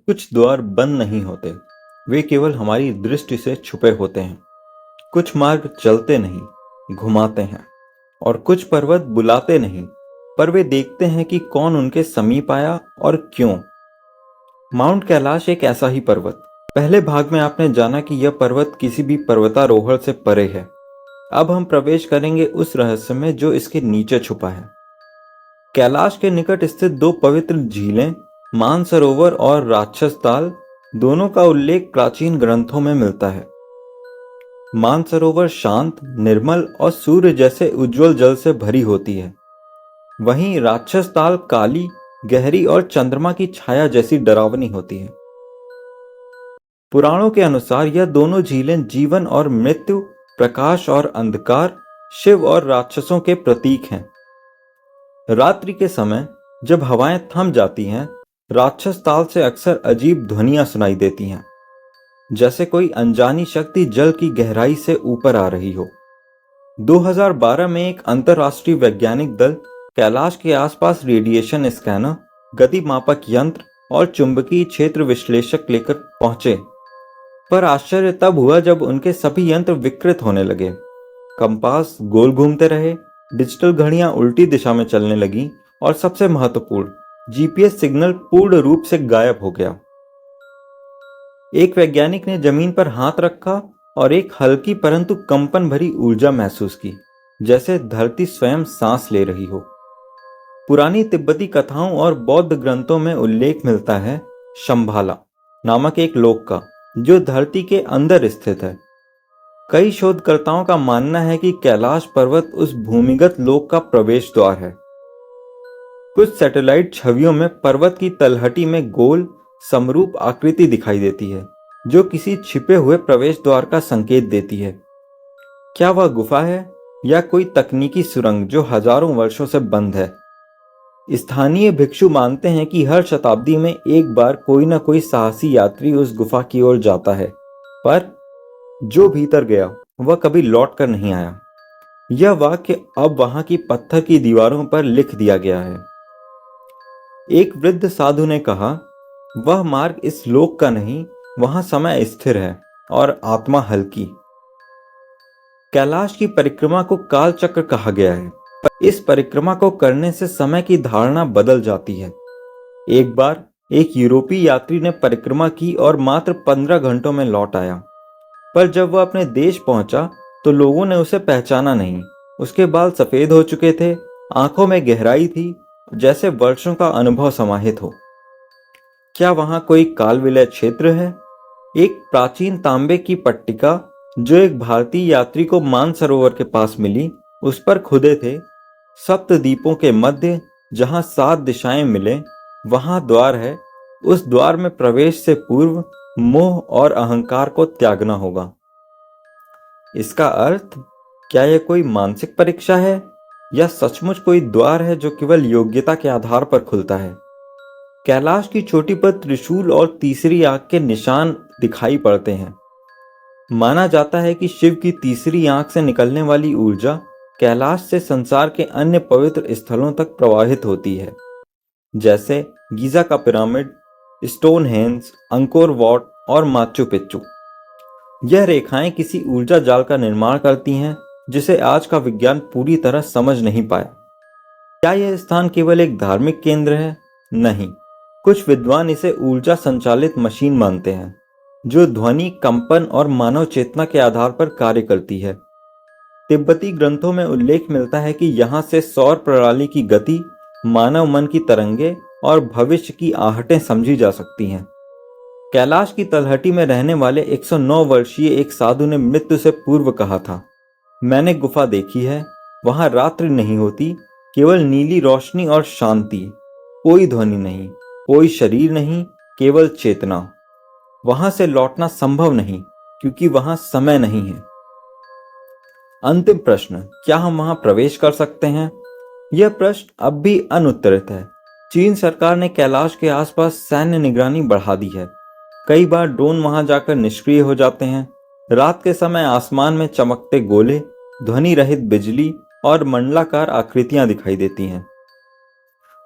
कुछ द्वार बंद नहीं होते, वे केवल हमारी दृष्टि से छुपे होते हैं। कुछ मार्ग चलते नहीं, घुमाते हैं। और कुछ पर्वत बुलाते नहीं, पर वे देखते हैं कि कौन उनके समीप आया और क्यों। माउंट कैलाश एक ऐसा ही पर्वत। पहले भाग में आपने जाना कि यह पर्वत किसी भी पर्वतारोहण से परे है। अब हम प्रवेश करेंगे उस रहस्य में जो इसके नीचे छुपा है। कैलाश के निकट स्थित दो पवित्र झीलें, मानसरोवर और राक्षस ताल, दोनों का उल्लेख प्राचीन ग्रंथों में मिलता है। मानसरोवर शांत, निर्मल और सूर्य जैसे उज्जवल जल से भरी होती है। वहीं राक्षस ताल काली, गहरी और चंद्रमा की छाया जैसी डरावनी होती है। पुराणों के अनुसार यह दोनों झीलें जीवन और मृत्यु, प्रकाश और अंधकार, शिव और राक्षसों के प्रतीक हैं। रात्रि के समय जब हवाएं थम जाती हैं, राक्षस ताल से अक्सर अजीब ध्वनियां सुनाई देती हैं, जैसे कोई अनजानी शक्ति जल की गहराई से ऊपर आ रही हो। 2012 में एक अंतर्राष्ट्रीय वैज्ञानिक दल कैलाश के आसपास रेडिएशन स्कैनर, गति मापक यंत्र और चुंबकीय क्षेत्र विश्लेषक लेकर पहुंचे। पर आश्चर्य तब हुआ जब उनके सभी यंत्र विकृत होने लगे। कंपास गोल घूमते रहे, डिजिटल घड़ियां उल्टी दिशा में चलने लगी और सबसे महत्वपूर्ण, जीपीएस सिग्नल पूर्ण रूप से गायब हो गया। एक वैज्ञानिक ने जमीन पर हाथ रखा और एक हल्की परंतु कंपन भरी ऊर्जा महसूस की, जैसे धरती स्वयं सांस ले रही हो। पुरानी तिब्बती कथाओं और बौद्ध ग्रंथों में उल्लेख मिलता है शंभाला नामक एक लोक का, जो धरती के अंदर स्थित है। कई शोधकर्ताओं का मानना है कि कैलाश पर्वत उस भूमिगत लोक का प्रवेश द्वार है। कुछ सैटेलाइट छवियों में पर्वत की तलहटी में गोल समरूप आकृति दिखाई देती है, जो किसी छिपे हुए प्रवेश द्वार का संकेत देती है। क्या वह गुफा है या कोई तकनीकी सुरंग जो हजारों वर्षों से बंद है? स्थानीय भिक्षु मानते हैं कि हर शताब्दी में एक बार कोई न कोई साहसी यात्री उस गुफा की ओर जाता है, पर जो भीतर गया वह कभी लौट कर नहीं आया। यह वाक्य अब वहां की पत्थर की दीवारों पर लिख दिया गया है। एक वृद्ध साधु ने कहा, वह मार्ग इस लोक का नहीं, वहां समय स्थिर है और आत्मा हल्की। कैलाश की परिक्रमा को काल चक्र कहा गया है, पर इस परिक्रमा को करने से समय की धारणा बदल जाती है। एक बार एक यूरोपीय यात्री ने परिक्रमा की और मात्र 15 घंटों में लौट आया, पर जब वह अपने देश पहुंचा तो लोगों ने उसे पहचाना नहीं। उसके बाल सफेद हो चुके थे, आंखों में गहराई थी, जैसे वर्षों का अनुभव समाहित हो। क्या वहां कोई काल विलय क्षेत्र है? एक प्राचीन तांबे की पट्टिका जो एक भारतीय यात्री को मानसरोवर के पास मिली, उस पर खुदे थे, सप्त द्वीपों के मध्य जहां 7 दिशाएं मिले, वहां द्वार है। उस द्वार में प्रवेश से पूर्व मोह और अहंकार को त्यागना होगा। इसका अर्थ, क्या यह कोई मानसिक परीक्षा है या सचमुच कोई द्वार है जो केवल योग्यता के आधार पर खुलता है? कैलाश की चोटी पर त्रिशूल और तीसरी आंख के निशान दिखाई पड़ते हैं। माना जाता है कि शिव की तीसरी आंख से निकलने वाली ऊर्जा कैलाश से संसार के अन्य पवित्र स्थलों तक प्रवाहित होती है, जैसे गीजा का पिरामिड, स्टोनहेंज, अंकोर वॉट और माचू पिच्चू। यह रेखाएं किसी ऊर्जा जाल का निर्माण करती हैं जिसे आज का विज्ञान पूरी तरह समझ नहीं पाया। क्या यह स्थान केवल एक धार्मिक केंद्र है? नहीं, कुछ विद्वान इसे ऊर्जा संचालित मशीन मानते हैं, जो ध्वनि, कंपन और मानव चेतना के आधार पर कार्य करती है। तिब्बती ग्रंथों में उल्लेख मिलता है कि यहाँ से सौर प्रणाली की गति, मानव मन की तरंगे और भविष्य की आहटें समझी जा सकती हैं। कैलाश की तलहटी में रहने वाले 109 वर्षीय एक साधु ने मृत्यु से पूर्व कहा था, मैंने गुफा देखी है, वहां रात्रि नहीं होती, केवल नीली रोशनी और शांति, कोई ध्वनि नहीं, कोई शरीर नहीं, केवल चेतना। वहां से लौटना संभव नहीं, क्योंकि वहां समय नहीं है। अंतिम प्रश्न, क्या हम वहां प्रवेश कर सकते हैं? यह प्रश्न अब भी अनुत्तरित है। चीन सरकार ने कैलाश के आसपास सैन्य निगरानी बढ़ा दी है। कई बार ड्रोन वहां जाकर निष्क्रिय हो जाते हैं। रात के समय आसमान में चमकते गोले, ध्वनि रहित बिजली और मंडलाकार आकृतियां दिखाई देती हैं।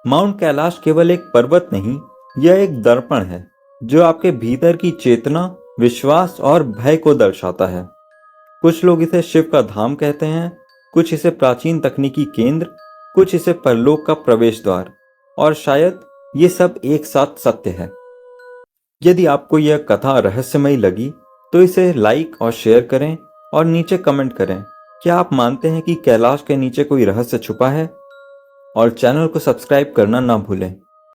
माउंट कैलाश केवल एक पर्वत नहीं, यह एक दर्पण है जो आपके भीतर की चेतना, विश्वास और भय को दर्शाता है। कुछ लोग इसे शिव का धाम कहते हैं, कुछ इसे प्राचीन तकनीकी केंद्र, कुछ इसे परलोक का प्रवेश द्वार, और शायद ये सब एक साथ सत्य है। यदि आपको यह कथा रहस्यमयी लगी तो इसे लाइक और शेयर करें और नीचे कमेंट करें, क्या आप मानते हैं कि कैलाश के नीचे कोई रहस्य छुपा है? और चैनल को सब्सक्राइब करना ना भूलें।